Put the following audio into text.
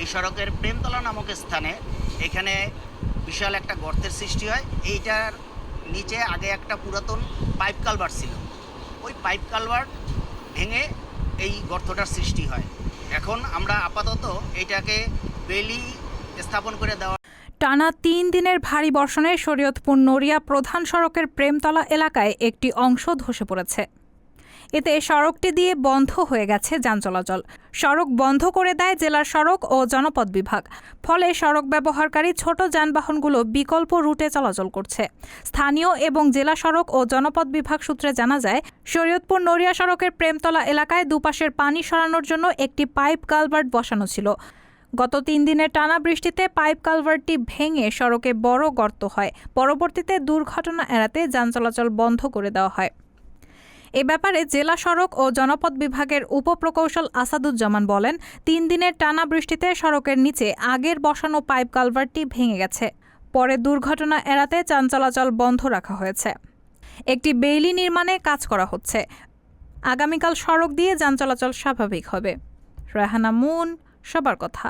এই সড়কের প্রেমতলা নামক স্থানে এখানে বিশাল একটা গর্তের সৃষ্টি হয়। এইটার নিচে আগে একটা পুরাতন পাইপ কালভার্ট ছিল। ওই পাইপ কালভার্ট ভেঙে এই গর্তটার সৃষ্টি হয়। এখন আমরা আপাতত এইটাকে বেলি স্থাপন করে দেওয়া। টানা ৩ দিনের ভারী বর্ষণে শরীয়তপুর নড়িয়া প্রধান সড়কের প্রেমতলা এলাকায় একটি অংশ ধসে পড়েছে। এতে সড়কটি দিয়ে বন্ধ হয়ে গেছে যান চলাচল। সড়ক বন্ধ করে দেয় জেলার সড়ক ও জনপথ বিভাগ। ফলে সড়ক ব্যবহারকারী ছোট যানবাহনগুলো বিকল্প রুটে চলাচল করছে। স্থানীয় এবং জেলা সড়ক ও জনপথ বিভাগ সূত্রে জানা যায়, শরীয়তপুর নড়িয়া সড়কের প্রেমতলা এলাকায় দুপাশের পানি সরানোর জন্য একটি পাইপ কালভার্ট বসানো ছিল। গত ৩ দিনের টানা বৃষ্টিতে পাইপ কালভার্টটি ভেঙে সড়কে বড় গর্ত হয়। পরবর্তীতে দুর্ঘটনা এড়াতে যান চলাচল বন্ধ করে দেওয়া হয়। এ ব্যাপারে জেলা সড়ক ও জনপথ বিভাগের উপপ্রকৌশল আসাদুজ্জামান বলেন, ৩ দিনের টানা বৃষ্টিতে সড়কের নিচে আগের বসানো পাইপ কালভার্টটি ভেঙে গেছে। পরে দুর্ঘটনা এড়াতে যান চলাচল বন্ধ রাখা হয়েছে। একটি বেইলি নির্মাণে কাজ করা হচ্ছে। আগামীকাল সড়ক দিয়ে যান চলাচল স্বাভাবিক হবে। রাহানা মুন, সবার কথা।